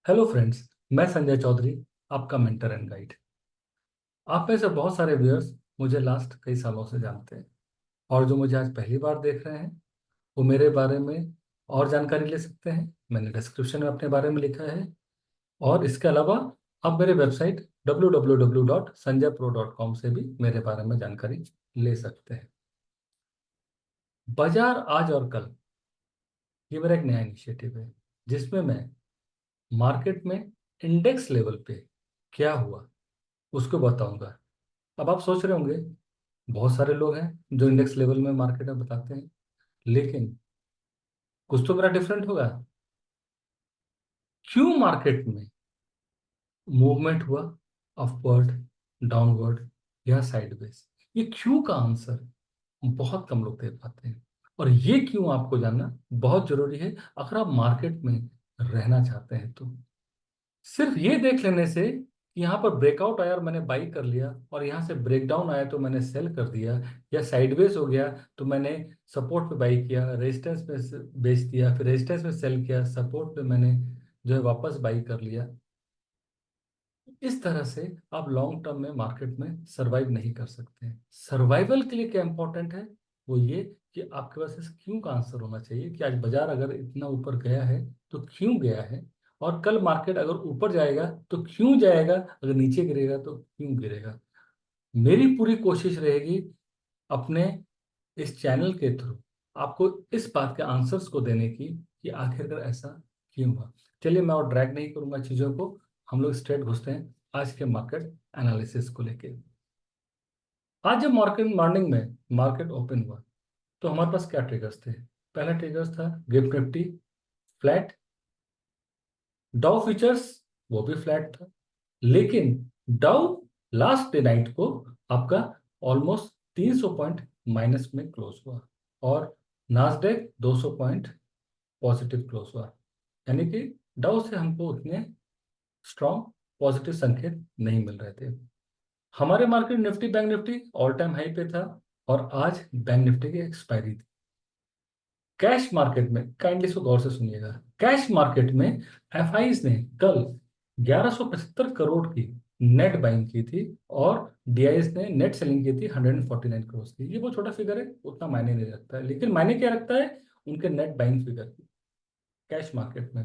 Hello friends. मैं संजय चौधरी, आपका mentor and guide. आप में से बहुत सारे व्यूअर्स मुझे लास्ट कई सालों से जानते हैं, और जो मुझे आज पहली बार देख रहे हैं वो मेरे बारे में और जानकारी ले सकते हैं। मैंने डिस्क्रिप्शन में अपने बारे में लिखा है, और इसके अलावा आप मेरे वेबसाइट www.sanjaypro.com से भी मेरे बारे में जानकारी ले सकते हैं। बाजार आज और कल, ये मेरा एक नया इनिशिएटिव है जिसमें मैं मार्केट में इंडेक्स लेवल पे क्या हुआ उसको बताऊंगा। अब आप सोच रहे होंगे, बहुत सारे लोग हैं जो इंडेक्स लेवल में मार्केट में बताते हैं, लेकिन कुछ तो मेरा डिफरेंट होगा। क्यों मार्केट में मूवमेंट हुआ, अपवर्ड, डाउनवर्ड या साइडवेज? ये क्यों का आंसर बहुत कम लोग दे पाते हैं, और ये क्यों आपको जानना बहुत जरूरी है अगर आप मार्केट में रहना चाहते हैं। तो सिर्फ ये देख लेने से कि यहाँ पर ब्रेकआउट आया और मैंने बाई कर लिया, और यहाँ से ब्रेकडाउन आया तो मैंने सेल कर दिया, या साइडवेज हो गया तो मैंने सपोर्ट पे बाई किया, रेजिस्टेंस पे बेच दिया, फिर रेजिस्टेंस पे सेल किया, सपोर्ट पे मैंने जो है वापस बाई कर लिया। इस तरह से आप लॉन्ग टर्म में मार्केट में सरवाइव नहीं कर सकते हैं। सर्वाइवल के लिए क्या इंपॉर्टेंट है, वो ये कि आपके पास इस क्यों का आंसर होना चाहिए कि आज बाजार अगर इतना ऊपर गया है तो क्यों गया है, और कल मार्केट अगर ऊपर जाएगा तो क्यों जाएगा, अगर नीचे गिरेगा तो क्यों गिरेगा। मेरी पूरी कोशिश रहेगी अपने इस चैनल के थ्रू आपको इस बात के आंसर्स को देने की कि आखिरकार ऐसा क्यों हुआ। चलिए, मैं और ड्रैग नहीं करूंगा चीजों को, हम लोग स्ट्रेट घुसते हैं आज के मार्केट एनालिसिस को लेके। आज जब मार्केट मॉर्निंग में मार्केट ओपन हुआ तो हमारे पास क्या ट्रिगर्स थे? पहला ट्रिगर्स था gift Nifty flat, Dow futures वो भी फ्लैट था, लेकिन डाउ लास्ट डे नाइट को आपका ऑलमोस्ट 300 पॉइंट माइनस में क्लोज हुआ, और नास्डैक 200 पॉइंट पॉजिटिव क्लोज हुआ। यानी कि डाउ से हमको उतने स्ट्रॉन्ग पॉजिटिव संकेत नहीं मिल रहे थे। हमारे market Nifty bank Nifty all time high पे था, और आज बैंक निफ्टी की एक्सपायरी थी। कैश मार्केट में काइंडली इसको गौर से सुनिएगा, कैश मार्केट में एफआईज ने कल 1175 करोड़ की नेट बाइंग की थी, और डीआईएस ने नेट सेलिंग की थी 149 करोड़ की। ये बहुत छोटा फिगर है, उतना मायने नहीं रखता है, लेकिन मायने क्या रखता है उनके नेट बाइंग फिगर की कैश मार्केट में।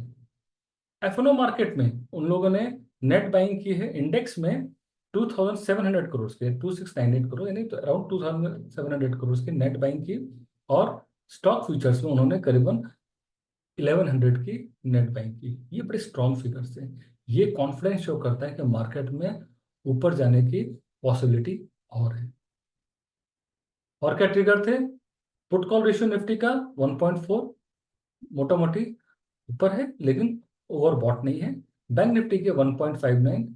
एफएनओ मार्केट में उन लोगों ने नेट बाइंग की है इंडेक्स में 2700 करोड़ के, 2698 करोड़, यानी तो अराउंड 2700 करोड़ की नेट बाइंग की, और स्टॉक फ्यूचर्स में उन्होंने करीबन 1100 की नेट बाइंग की। ये बड़े स्ट्रॉन्ग फिगर्स हैं। ये कॉन्फिडेंस शो करता है कि मार्केट में ऊपर जाने की पॉसिबिलिटी और है। और क्या ट्रिगर थे? पुट कॉल रेशियो निफ्टी का 1.4 मोटा मोटी ऊपर है, लेकिन ओवरबॉट नहीं है। बैंक निफ्टी के 1.59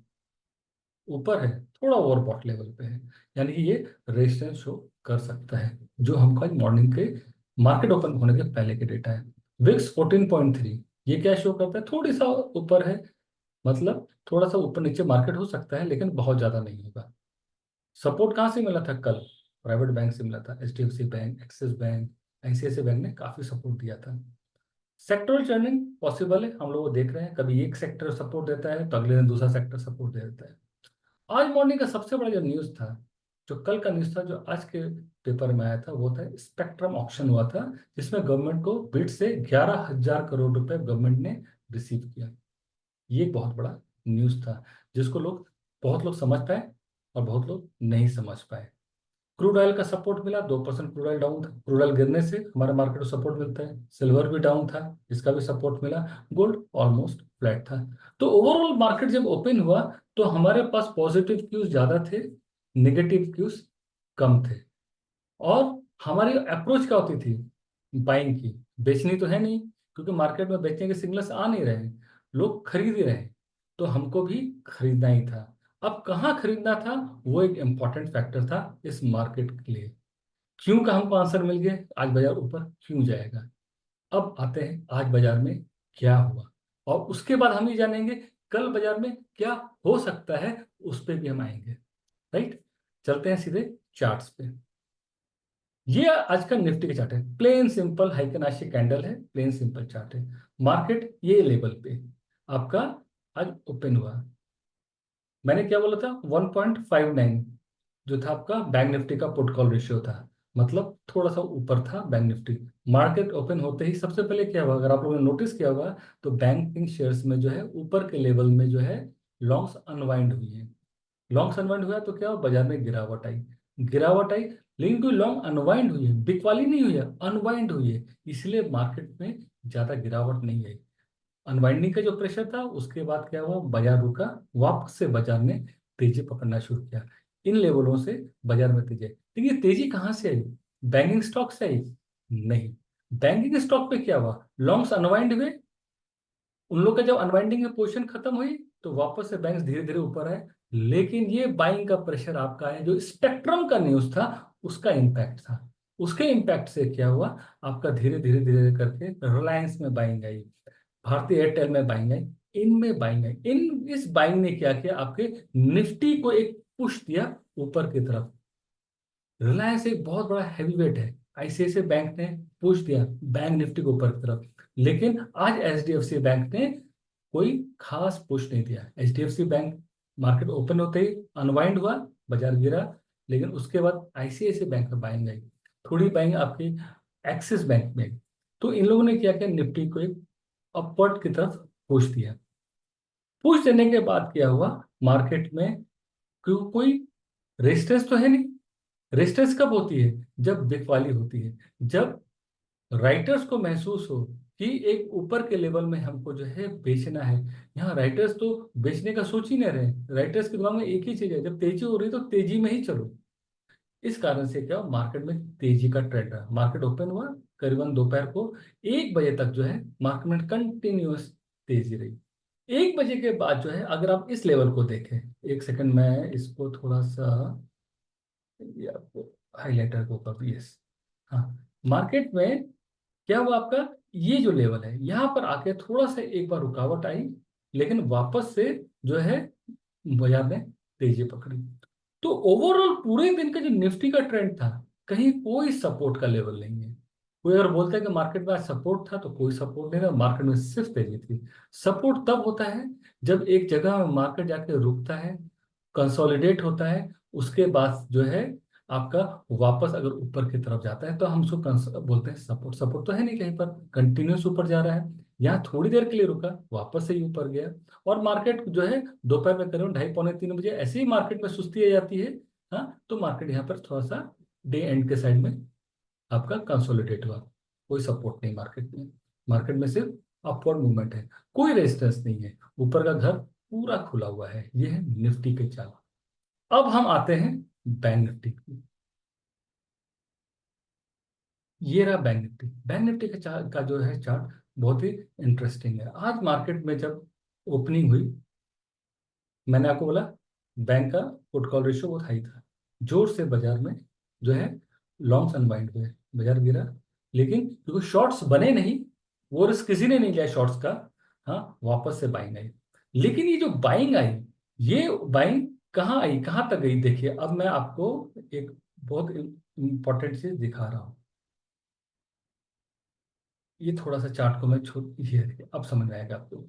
ऊपर है, थोड़ा ओवरबॉट लेवल पे है, यानी कि ये रेजिस्टेंस शो कर सकता है, जो हमको आज मॉर्निंग के मार्केट ओपन होने के पहले के डेटा है। विक्स 14.3, ये क्या शो करता है? थोड़ी सा ऊपर है, मतलब थोड़ा सा ऊपर नीचे मार्केट हो सकता है, लेकिन बहुत ज्यादा नहीं होगा। सपोर्ट कहाँ से मिला था कल? प्राइवेट बैंक से मिला था, HDFC bank, axis bank, ICICI bank ने काफी सपोर्ट दिया था। सेक्टरल चर्निंग पॉसिबल है, हम लोग देख रहे हैं, कभी एक सेक्टर सपोर्ट देता है तो अगले दिन दूसरा सेक्टर सपोर्ट दे देता है। आज मॉर्निंग का सबसे बड़ा जो न्यूज था, जो कल का न्यूज था, जो आज के पेपर में आया था, वो था स्पेक्ट्रम ऑक्शन हुआ था, जिसमें गवर्नमेंट को बिड से 11,000 करोड़ रुपए गवर्नमेंट ने रिसीव किया। ये एक बहुत बड़ा न्यूज था, जिसको लोग, बहुत लोग समझ पाए और बहुत लोग नहीं समझ पाए। क्रूड ऑयल का सपोर्ट मिला, 2% क्रूड ऑयल डाउन था, क्रूड ऑयल गिरने से हमारे मार्केट को सपोर्ट मिलता है। सिल्वर भी डाउन था, इसका भी सपोर्ट मिला। गोल्ड ऑलमोस्ट फ्लैट था। तो ओवरऑल मार्केट जब ओपन हुआ तो हमारे पास पॉजिटिव क्यूज ज्यादा थे, नेगेटिव क्यूज कम थे। और हमारी अप्रोच क्या होती थी बाइंग की? बेचनी तो है नहीं, क्योंकि मार्केट में बेचने के सिग्नल्स आ नहीं रहे हैं, लोग खरीद ही रहे हैं, तो हमको भी खरीदना ही था। अब कहाँ खरीदना था, वो एक इंपॉर्टेंट फैक्टर था इस मार्केट के लिए। क्यों का हमको आंसर मिल गया, आज बाजार ऊपर क्यों जाएगा। अब आते हैं आज बाजार में क्या हुआ, और उसके बाद हम ये जानेंगे कल बाजार में क्या हो सकता है, उस पर भी हम आएंगे। राइट, चलते हैं सीधे चार्ट्स पे। ये आज का निफ्टी का चार्ट है, प्लेन सिंपल हाइकनाशी कैंडल है, प्लेन सिंपल चार्ट है। मार्केट ये लेवल पे आपका आज ओपन हुआ, मैंने क्या बोला था 1.59 जो था आपका बैंक निफ्टी का पुट कॉल रेशियो था, मतलब थोड़ा सा ऊपर था बैंक निफ्टी। मार्केट ओपन होते ही सबसे पहले क्या हुआ, अगर आप लोगों ने नोटिस किया होगा, तो बैंकिंग शेयर्स में जो है ऊपर के लेवल में जो है लॉन्ग्स अनवाइंड हुई है। लॉन्ग्स अनवाइंड हुआ तो क्या हुआ, बाजार में गिरावट आई। गिरावट आई, लेकिन कोई लॉन्ग अनवाइंड हुई है, बिक वाली नहीं हुई है, अनवाइंड हुई है, इसलिए मार्केट में ज्यादा गिरावट नहीं आई। अनवाइंडिंग का जो प्रेशर था उसके बाद क्या हुआ, बाजार रुका, वापस से बाजार ने तेजी पकड़ना शुरू किया। इन लेवलों से बाजार में तेजी आई, लेकिन ये तेजी कहाँ से आई, बैंकिंग स्टॉक से आई? नहीं। बैंकिंग स्टॉक पे क्या हुआ, लॉन्ग्स अनवाइंड हुए, उन लोग का जब अनवाइंडिंग में पोजीशन खत्म हुई तो वापस से बैंक धीरे धीरे ऊपर आए। लेकिन ये बाइंग का प्रेशर आपका है, जो स्पेक्ट्रम का न्यूज था उसका इम्पैक्ट था। उसके इम्पैक्ट से क्या हुआ, आपका धीरे धीरे धीरे करके रिलायंस में बाइंग आई, भारतीय एयरटेल में बाइंग आई, इनमें बाइंग आई। इन इस बाइंग ने क्या किया, आपके निफ्टी को एक पुश दिया ऊपर की तरफ। रिलायंस एक बहुत बड़ा हैवी वेट है, आईसीआईसीआई बैंक ने पुश दिया बैंक निफ्टी को ऊपर की तरफ। लेकिन आज एचडीएफसी बैंक ने कोई खास पुश नहीं दिया। एचडीएफसी बैंक मार्केट ओपन होते ही अनवाइंड हुआ, बाजार गिरा, लेकिन उसके बाद आईसीआईसीआई बैंक में बाइंग आई, थोड़ी बाइंग आपकी एक्सिस बैंक में आई। तो इन लोगों ने क्या किया, निफ्टी को एक अपवर्ड की तरफ पुश दिया। पुश देने के बाद क्या हुआ, मार्केट में कोई रेजिस्टेंस तो है नहीं। रेजिस्टेंस कब होती है, जब बिक वाली होती है, जब राइटर्स को महसूस हो कि एक ऊपर के लेवल में हमको जो है बेचना है। यहाँ राइटर्स तो बेचने का सोच ही नहीं रहे, राइटर्स के दिमाग में एक ही चीज है, जब तेजी हो रही है तो तेजी में ही चलो। इस कारण से क्या मार्केट में तेजी का ट्रेंड रहा, मार्केट ओपन हुआ करीबन दोपहर को 1 बजे तक जो है मार्केट में कंटिन्यूअस तेजी रही। 1 बजे के बाद जो है, अगर आप इस लेवल को देखें, एक सेकंड मैं इसको थोड़ा सा, ये आपको हाईलाइटर को ऊपर, यस, हाँ, मार्केट में क्या हुआ आपका, ये जो लेवल है यहाँ पर आके थोड़ा सा एक बार रुकावट आई, लेकिन वापस से जो है बाजार ने तेजी पकड़ी। तो ओवरऑल पूरे दिन का जो निफ्टी का ट्रेंड था, कहीं कोई सपोर्ट का लेवल नहीं है। कोई अगर बोलता है कि मार्केट में आज सपोर्ट था, तो कोई सपोर्ट नहीं था, मार्केट में सिर्फ तेजी थी। सपोर्ट तब होता है जब एक जगह में मार्केट जाके रुकता है, कंसोलिडेट होता है, उसके बाद जो है आपका वापस अगर ऊपर की तरफ जाता है तो हम उसको बोलते हैं सपोर्ट। सपोर्ट तो है नहीं कहीं पर, कंटिन्यूस ऊपर जा रहा है। यहाँ थोड़ी देर के लिए रुका, वापस से ही ऊपर गया, और मार्केट जो है दोपहर में करीब 2:30 पौने 3 बजे ऐसे ही मार्केट में सुस्ती आ जाती है। हाँ, तो मार्केट यहाँ पर थोड़ा सा डे एंड के साइड में आपका कंसोलिडेट हुआ। कोई सपोर्ट नहीं मार्केट में, मार्केट में सिर्फ अपवर्ड मूवमेंट है, कोई रेजिस्टेंस नहीं है, ऊपर का घर पूरा खुला हुआ है। ये है निफ्टी के चाल। अब हम आते हैं बैंक निफ्टी। ये रहा बैंक निफ्टी। बैंक निफ्टी का चार्ट का जो है चार्ट बहुत ही इंटरेस्टिंग है। आज मार्केट में जब ओपनिंग हुई, मैंने आपको बोला बैंक का पुट कॉल रेशियो बहुत हाई था, जोर से बाजार में जो है लॉन्ग्स अनवाइंड हुए, बाजार गिरा, लेकिन क्योंकि शॉर्ट्स बने नहीं, वो रिस्क किसी ने नहीं लिया शॉर्ट्स का। हाँ, वापस से बाइंग आई। लेकिन ये जो बाइंग आई, ये बाइंग कहाँ आई, कहाँ तक गई, देखिए अब मैं आपको एक बहुत इंपॉर्टेंट चीज दिखा रहा हूँ। ये थोड़ा सा चार्ट को मैं छोड़, ये देखिए अब समझ में आएगा आपको।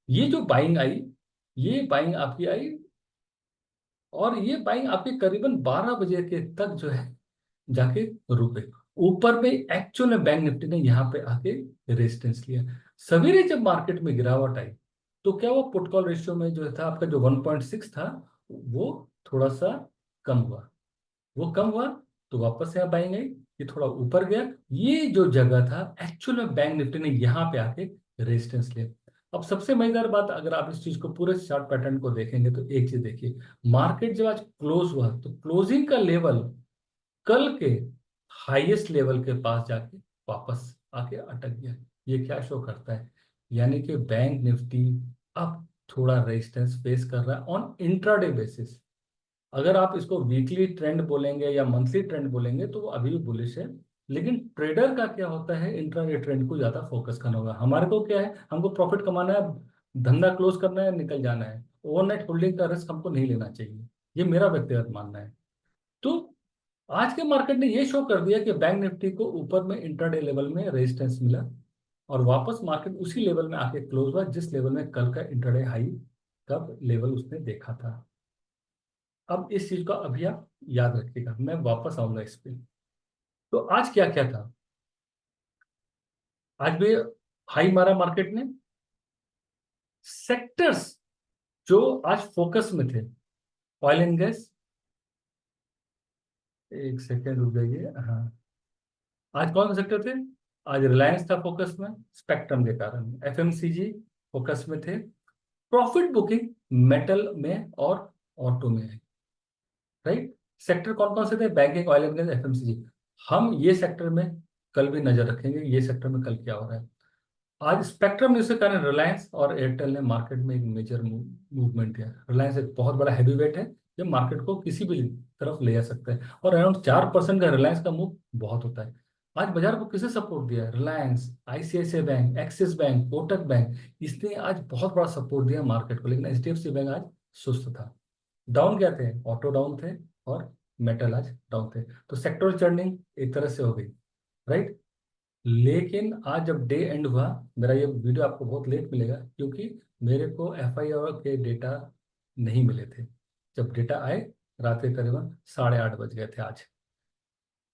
ये जो बाइंग आई, ये बाइंग आपकी आई, और ये बाइंग आपके करीबन 12 बजे के तक जो है जाके रुके। ऊपर में एक्चुअल में बैंक निफ्टी ने यहाँ पे आके रेजिस्टेंस लिया। सवेरे जब मार्केट में गिरावट आई, तो क्या वो पुट कॉल रेशियो में जो था आपका, जो 1.6 था, वो थोड़ा सा कम हुआ। वो कम हुआ तो वापस से आप बाइंग आई, ये थोड़ा ऊपर गया। ये जो जगह था एक्चुअल में बैंक निफ्टी ने यहाँ पे आके रेजिस्टेंस लिया। अब सबसे मजेदार बात, अगर आप इस चीज को पूरे चार्ट पैटर्न को देखेंगे तो एक चीज देखिए, मार्केट जब आज क्लोज हुआ तो क्लोजिंग का लेवल कल के हाईएस्ट लेवल के पास जाके वापस आके अटक गया। ये क्या शो करता है, यानी कि बैंक निफ्टी अब थोड़ा रेजिस्टेंस फेस कर रहा है ऑन इंट्राडे बेसिस। अगर आप इसको वीकली ट्रेंड बोलेंगे या मंथली ट्रेंड बोलेंगे तो वो अभी भी बुलिश है। लेकिन ट्रेडर का क्या होता है, इंट्राडे ट्रेंड को ज्यादा फोकस करना होगा। हमारे को क्या है, हमको प्रॉफिट कमाना है, धंधा क्लोज करना है, निकल जाना है। ओवरनाइट होल्डिंग का रिस्क हमको नहीं लेना चाहिए, ये मेरा व्यक्तिगत मानना है। तो आज के मार्केट ने ये शो कर दिया कि बैंक निफ्टी को ऊपर में इंट्राडे लेवल में रेजिस्टेंस मिला, और वापस मार्केट उसी लेवल में आके क्लोज हुआ जिस लेवल में कल का इंट्राडे हाई का लेवल उसने देखा था। अब इस चीज को अभी आप याद रखिएगा, मैं वापस आऊंगा इस पे। तो आज क्या क्या था? आज भी हाई मारा मार्केट ने। सेक्टर्स जो आज फोकस में थे, ऑयल एंड गैस, एक सेकेंड रुक जाइए, हाँ, आज कौन से सेक्टर थे? आज रिलायंस था फोकस में, स्पेक्ट्रम के कारण। एफएमसीजी फोकस में थे। प्रॉफिट बुकिंग मेटल में और ऑटो में है, राइट। सेक्टर कौन कौन से थे? Banking, oil and gas, FMCG. हम ये सेक्टर में कल भी नजर रखेंगे, ये सेक्टर में कल क्या हो रहा है। आज स्पेक्ट्रम न्यूज के कारण रिलायंस और एयरटेल ने मार्केट में एक मेजर मूवमेंट किया। रिलायंस एक बहुत बड़ा हैवी वेट है जो मार्केट को किसी भी तरफ ले जा सकता है, और अराउंड 4% का रिलायंस का मूव बहुत होता है। आज बाजार को किसे सपोर्ट दिया है? Reliance, ICICI bank, axis bank, Kotak bank, इसने आज बहुत बड़ा सपोर्ट दिया मार्केट को। लेकिन एचडीएफसी बैंक आज सुस्त था। डाउन क्या थे? ऑटो डाउन थे और मेटल आज डाउन थे। तो सेक्टर चर्निंग एक तरह से हो गई, राइट। लेकिन आज जब डे एंड हुआ, मेरा ये वीडियो आपको बहुत लेट मिलेगा क्योंकि मेरे को एफआईआर के डेटा नहीं मिले थे। जब डेटा आए रात के करीबन 8:30 बज गए थे आज।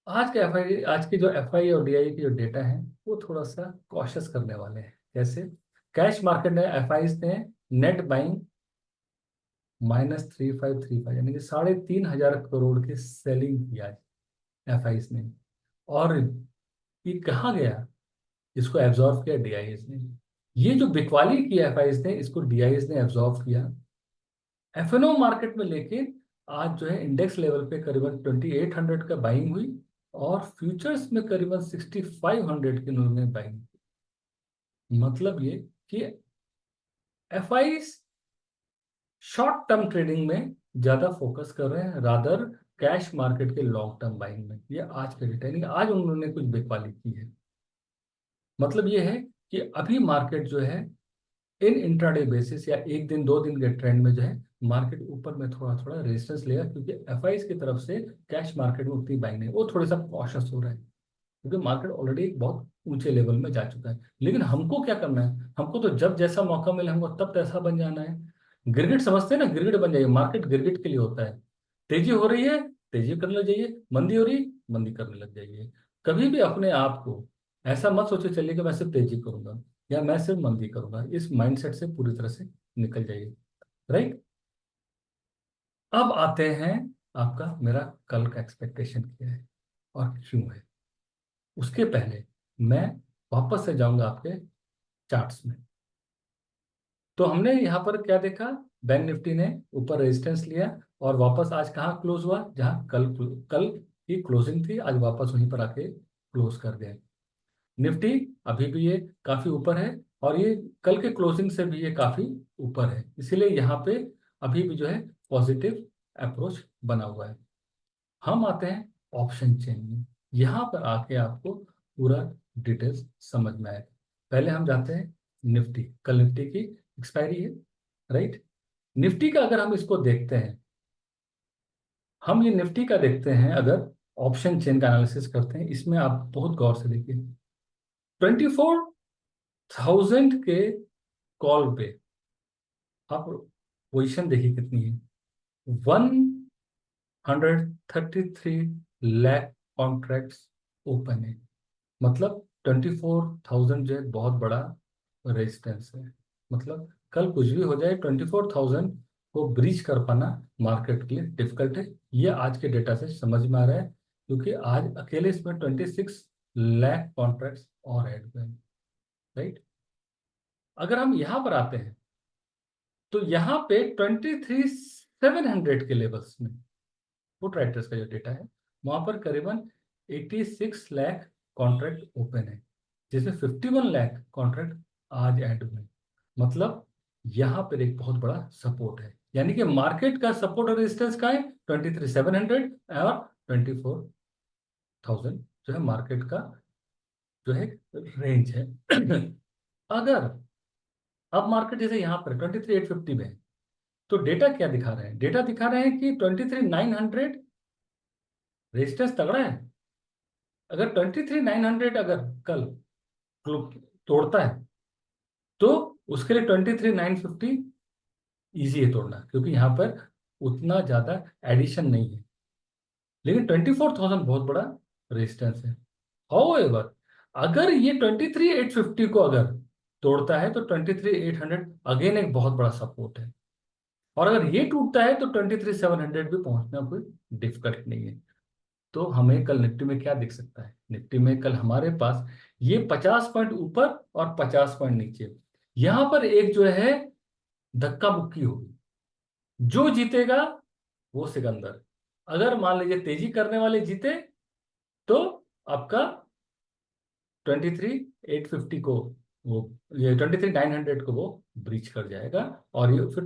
आज के एफआई आज की जो एफआई और डीआई की जो डेटा है वो थोड़ा सा कॉशियस करने वाले हैं। कैसे? कैश मार्केट ने एफआई ने नेट बाइंग -3535, यानी कि 3,500 की सेलिंग की आज एफआई ने। और ये कहाँ गया? इसको एब्जॉर्व किया डीआईएस ने। ये जो बिकवाली किया एफआईएस ने, इसको डीआईएस ने एब्जॉर्व किया। एफएनओ मार्केट में लेके आज जो है इंडेक्स लेवल पे करीबन 2800 का बाइंग हुई, और फ्यूचर्स में करीबन 6500 की उन्होंने बाइंग की। मतलब ये कि एफआईएस शॉर्ट टर्म ट्रेडिंग में ज्यादा फोकस कर रहे हैं रादर कैश मार्केट के लॉन्ग टर्म बाइंग में। ये आज के डेटा, यानी कि आज उन्होंने कुछ बिकवाली की है। मतलब ये है कि अभी मार्केट जो है इन इंट्राडे बेसिस या एक दिन दो दिन के ट्रेंड में जो है मार्केट ऊपर में थोड़ा थोड़ा रेजिस्टेंस लेगा, क्योंकि एफआईएस की तरफ से कैश मार्केट में उतनी बाइंग नहीं, वो थोड़ा सा कॉशियस हो रहा है क्योंकि मार्केट ऑलरेडी एक बहुत ऊंचे लेवल में जा चुका है। लेकिन हमको क्या करना है? हमको तो जब जैसा मौका मिले हमको तब तैसा बन जाना है। गिरगिट समझते हैं ना, गिरगिट बन जाइए। मार्केट गिरगिट के लिए होता है। तेजी हो रही है, तेजी करने लग जाइए। मंदी हो रही, मंदी करने लग जाइए। कभी भी अपने आप को ऐसा मत सोचे चलिए कि मैं सिर्फ तेजी करूंगा या मैं सिर्फ मंदी करूंगा। इस माइंडसेट से पूरी तरह से निकल जाइए, राइट। अब आते हैं आपका मेरा कल का एक्सपेक्टेशन क्या है और क्यों है। उसके पहले मैं वापस से जाऊंगा आपके चार्ट्स में। तो हमने यहाँ पर क्या देखा? बैंक निफ्टी ने ऊपर रेजिस्टेंस लिया और वापस आज कहाँ क्लोज हुआ? जहाँ कल कल की क्लोजिंग थी, आज वापस वहीं पर आके क्लोज कर गए। निफ्टी अभी भी ये काफी ऊपर है, और ये कल के क्लोजिंग से भी ये काफी ऊपर है, इसीलिए यहाँ पे अभी भी जो है पॉजिटिव अप्रोच बना हुआ है। हम आते हैं ऑप्शन चेन में। यहाँ पर आके आपको पूरा डिटेल्स समझ में आएगा। पहले हम जाते हैं निफ्टी। कल निफ्टी की एक्सपायरी है, राइट। निफ्टी का अगर हम इसको देखते हैं, हम ये निफ्टी का देखते हैं, अगर ऑप्शन चेन का एनालिसिस करते हैं, इसमें आप बहुत गौर से देखिए। 24,000 के कॉल पे आप पोजीशन देखिए कितनी है। 133 लाख कॉन्ट्रैक्ट्स ओपन है। मतलब 24,000 जो है बहुत बड़ा रेजिस्टेंस है। मतलब कल कुछ भी हो जाए, 24,000 को ब्रीच कर पाना मार्केट के लिए डिफिकल्ट है। ये आज के डेटा से समझ में आ रहा है, क्योंकि आज अकेले इसमें 26 लाख कॉन्ट्रैक्ट्स और ऐड हुए हैं, राइट। अगर हम यहां पर आते हैं तो यहाँ पे 23,700 के लेवल्स में फुट राइटर्स का जो डेटा है, वहां पर करीबन 86 लाख कॉन्ट्रैक्ट ओपन है, जिसमें 51 लाख कॉन्ट्रैक्ट आज ऐड हुए हैं। मतलब यहाँ पर एक बहुत बड़ा सपोर्ट है, यानी कि मार्केट का सपोर्ट और रेजिस्टेंस का है 23,700 और 24,000 जो है मार्केट का जो है रेंज है। अगर अब मार्केट जैसे यहाँ पर 23,850 में है, तो डेटा क्या दिखा रहे हैं? डेटा दिखा रहे हैं कि 23,900 रेजिस्टेंस तगड़ा है। अगर 23,900 अगर कल तोड़ता है तो उसके लिए 23,950 ईजी है तोड़ना, क्योंकि यहाँ पर उतना ज्यादा एडिशन नहीं है। लेकिन 24,000 बहुत बड़ा रेजिस्टेंस है। हाउएवर, अगर ये 23,850 को अगर तोड़ता है तो 23,800 अगेन एक बहुत बड़ा सपोर्ट है। और अगर ये टूटता है तो 23,700 भी पहुंचना कोई डिफिकल्ट नहीं है। तो हमें कल निफ्टी में क्या दिख सकता है? निफ्टी में कल हमारे पास ये 50 पॉइंट ऊपर और 50 पॉइंट नीचे, यहां पर एक जो है धक्का मुक्की होगी। जो जीतेगा वो सिकंदर। अगर मान लीजिए तेजी करने वाले जीते तो आपका 23,850 को वो, ये 23,900 को वो ब्रीच कर जाएगा, और ये फिर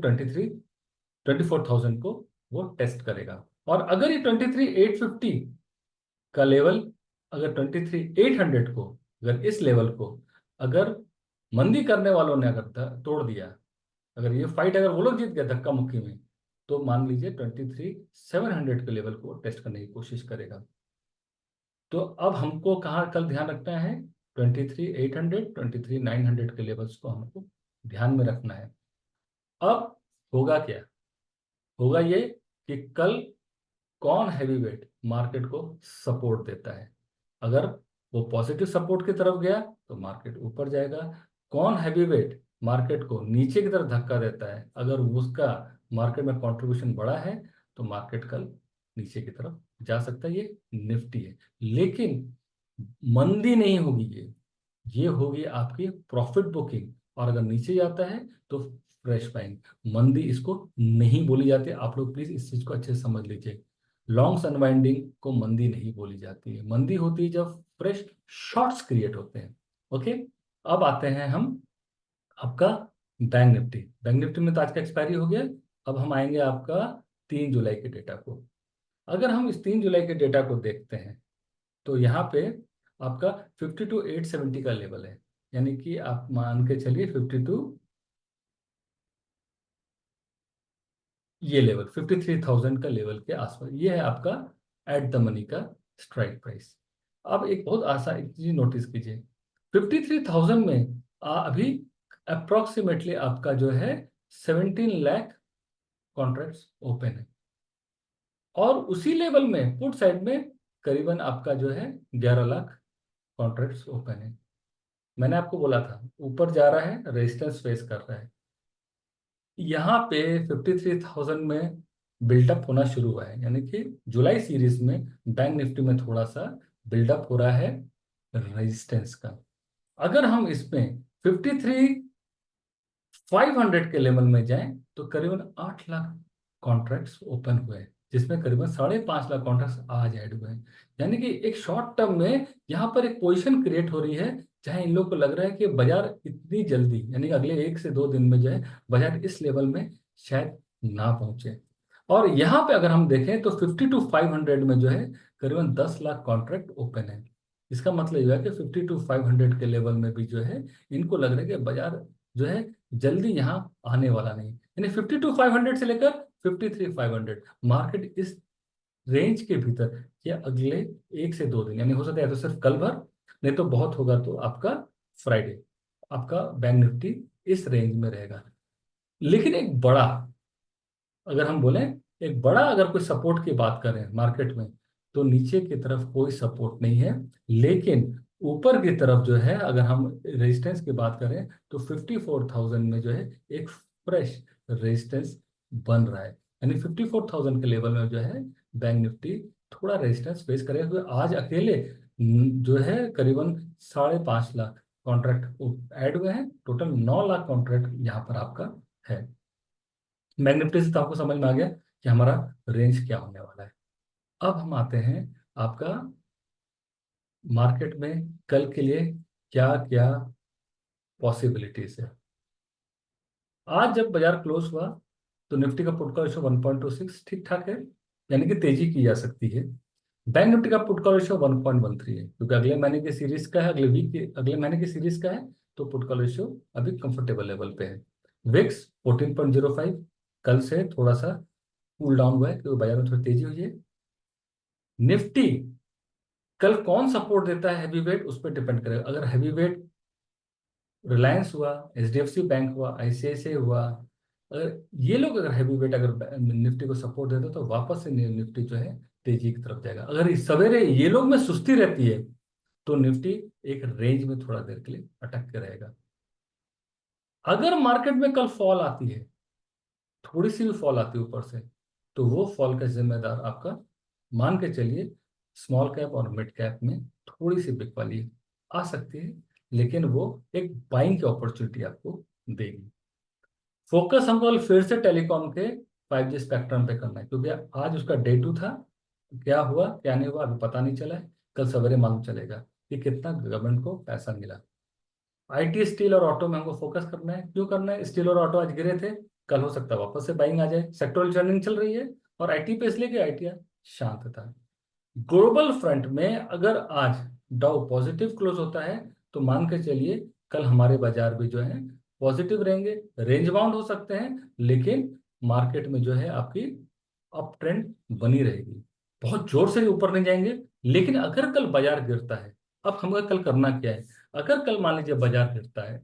24,000 को वो टेस्ट करेगा। और अगर ये 23,850 का लेवल, अगर 23,800 को, अगर इस लेवल को अगर मंदी करने वालों ने अगर तोड़ दिया, अगर ये फाइट अगर वो लोग जीत गए धक्का मुक्की में, तो मान लीजिए 23,700 के लेवल को टेस्ट करने की कोशिश करेगा। तो अब हमको कहाँ कल ध्यान रखना है? 23,800, 23,900 के लेवल्स को हमको ध्यान में रखना है। अब होगा क्या? होगा ये कि कल कौन हैवीवेट मार्केट को सपोर्ट देता है। अगर वो पॉजिटिव सपोर्ट की तरफ गया तो मार्केट ऊपर जाएगा। कौन हैवीवेट मार्केट को नीचे की तरफ धक्का देता है, अगर उसका मार्केट में कंट्रीब्यूशन बड़ा है तो मार्केट कल नीचे की तरफ जा सकता है। ये निफ्टी है। लेकिन मंदी नहीं होगी, ये होगी आपकी प्रॉफिट बुकिंग। और अगर नीचे जाता है तो फ्रेश बाइंग। मंदी इसको नहीं बोली जाती। आप लोग प्लीज इस चीज को अच्छे से समझ लीजिए। लॉन्ग्स अनवाइंडिंग को मंदी नहीं बोली जाती है। मंदी होती है जब फ्रेश शॉर्ट्स क्रिएट होते हैं। ओके, अब आते हैं हम आपका बैंक निफ्टी। बैंक निफ्टी में तो आज का एक्सपायरी हो गया। अब हम आएंगे आपका 3 जुलाई के डेटा को। अगर हम इस 3 जुलाई के डेटा को देखते हैं तो यहाँ पे आपका 52,870 का लेवल है। यानी कि आप मान के चलिए 52, ये लेवल 53,000 का लेवल के आसपास, ये है आपका एट द मनी का स्ट्राइक प्राइस। अब एक बहुत आसान एक चीज नोटिस कीजिए, 53,000 में अभी अप्रोक्सीमेटली आपका जो है 17 लाख कॉन्ट्रैक्ट्स ओपन है। और उसी लेवल में पुट साइड में करीबन आपका जो है 11 लाख कॉन्ट्रैक्ट्स ओपन है। मैंने आपको बोला था ऊपर जा रहा है, रेजिस्टेंस फेस कर रहा है। यहाँ पे 53,000 में बिल्डअप होना शुरू हुआ है। यानी कि जुलाई सीरीज में बैंक निफ्टी में थोड़ा सा बिल्डअप हो रहा है रेजिस्टेंस का। अगर हम इसमें 53,500 के लेवल में जाएं तो करीबन 8 लाख कॉन्ट्रैक्ट्स ओपन हुए हैं, जिसमें करीबन 5.5 लाख कॉन्ट्रैक्ट्स आज ऐड हुए हैं। यानी कि एक शॉर्ट टर्म में यहाँ पर एक पोजीशन क्रिएट हो रही है, जहां इन लोग को लग रहा है कि बाजार इतनी जल्दी, यानी कि अगले 1 से 2 दिन में जो है बाजार इस लेवल में शायद ना पहुंचे। और यहाँ पे अगर हम देखें तो 50 to 500 में जो है करीबन 10 लाख कॉन्ट्रैक्ट ओपन है। इसका मतलब यह है कि 50 to 500 के लेवल में भी जो है इनको लग रहा है कि बाजार जो है जल्दी यहाँ आने वाला नहीं। यानी 52,500 से लेकर 53,500 मार्केट इस रेंज के भीतर या अगले 1 से 2 दिन, यानी हो सकता है तो सिर्फ कल भर, नहीं तो बहुत होगा तो आपका फ्राइडे, आपका बैंक निफ्टी इस रेंज में रहेगा। लेकिन एक बड़ा, अगर हम बोलें एक बड़ा अगर कोई सपोर्ट की बात करें मार्केट में, तो नीचे की तरफ कोई सपोर्ट नहीं है। लेकिन ऊपर की तरफ जो है अगर हम रेजिस्टेंस की बात करें तो 54,000 में जो है एक फ्रेश रेजिस्टेंस बन रहा है। यानी 54,000 के लेवल में जो है बैंक निफ्टी थोड़ा रेजिस्टेंस फेस करे हुए आज अकेले जो है करीबन 5.5 लाख कॉन्ट्रैक्ट ऐड हुए हैं। टोटल 9 लाख कॉन्ट्रैक्ट यहाँ पर आपका है। बैंक निफ्टी से तो आपको समझ में आ गया कि हमारा रेंज क्या होने वाला है। अब हम आते हैं आपका मार्केट में कल के लिए क्या क्या पॉसिबिलिटीज है। आज जब बाजार क्लोज हुआ तो निफ्टी का पुट कॉल रेशियो 1.26 ठीक ठाक है, यानी कि तेजी की जा सकती है। बैंक निफ्टी का पुट कॉल रेशियो 1.13 है, क्योंकि अगले महीने की सीरीज का है, अगले वीक के अगले महीने की सीरीज का है, तो पुट कॉल रेशियो अभी कंफर्टेबल लेवल पे है। विक्स 14.05 कल से थोड़ा सा कूल डाउन हुआ है, क्योंकि बाजार में थोड़ी तेजी हुई है। निफ्टी कल कौन सपोर्ट देता है हैवी वेट, उस पर डिपेंड करेगा। अगर हैवी वेट रिलायंस हुआ, एचडीएफसी बैंक हुआ, आईसीआईसीआई हुआ, अगर ये लोग अगर हैवी वेट अगर निफ्टी को सपोर्ट देते तो वापस से निफ्टी जो है तेजी की तरफ जाएगा। अगर इस सवेरे ये लोग में सुस्ती रहती है तो निफ्टी एक रेंज में थोड़ा देर के लिए अटक के रहेगा। अगर मार्केट में कल फॉल आती है, थोड़ी सी भी फॉल आती है ऊपर से, तो वो फॉल का जिम्मेदार आपका मान के चलिए स्मॉल कैप और मिड कैप में थोड़ी सी बिकवाली आ सकती है, लेकिन वो एक बाइंग की अपॉर्चुनिटी आपको देगी। फोकस हमको फिर से टेलीकॉम के 5G स्पेक्ट्रम पे करना है, क्योंकि आज उसका डे 2 था। क्या हुआ क्या नहीं हुआ अभी पता नहीं चला है, कल सवेरे मालूम चलेगा कि कितना गवर्नमेंट को पैसा मिला। आईटी, स्टील और ऑटो में हमको फोकस करना है। क्यों करना है? स्टील और ऑटो आज गिरे थे, कल हो सकता है वापस से बाइंग आ जाए, सेक्टोरल चर्निंग चल रही है। और आईटी पे इसलिए कि आईटी शांत था। ग्लोबल फ्रंट में अगर आज डाउ पॉजिटिव क्लोज होता है तो मान के चलिए कल हमारे बाजार भी जो है पॉजिटिव रहेंगे, रेंज बाउंड हो सकते हैं, लेकिन मार्केट में जो है आपकी अप ट्रेंड बनी रहेगी। बहुत जोर से ऊपर नहीं जाएंगे, लेकिन अगर कल बाजार गिरता है, अब हमें कल करना क्या है? अगर कल मान लीजिए बाजार गिरता है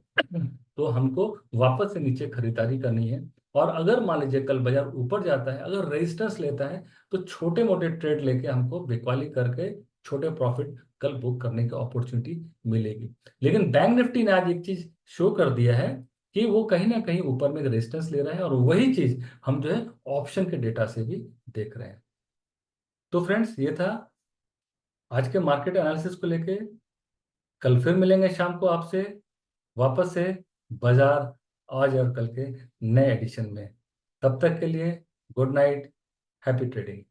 तो हमको वापस से नीचे खरीदारी करनी है। और अगर मान लीजिए कल बाजार ऊपर जाता है, अगर रेजिस्टेंस लेता है, तो छोटे मोटे ट्रेड लेके हमको बिकवाली करके छोटे प्रॉफिट कल बुक करने की अपॉर्चुनिटी मिलेगी। लेकिन बैंक निफ्टी ने आज एक चीज शो कर दिया है कि वो कहीं ना कहीं ऊपर में रेजिस्टेंस ले रहा है, और वही चीज हम जो है ऑप्शन के डेटा से भी देख रहे हैं। तो फ्रेंड्स, ये था आज के मार्केट एनालिसिस को लेके। कल फिर मिलेंगे शाम को आपसे वापस से बाजार आज और कल के नए एडिशन में। तब तक के लिए गुड नाइट, हैप्पी ट्रेडिंग।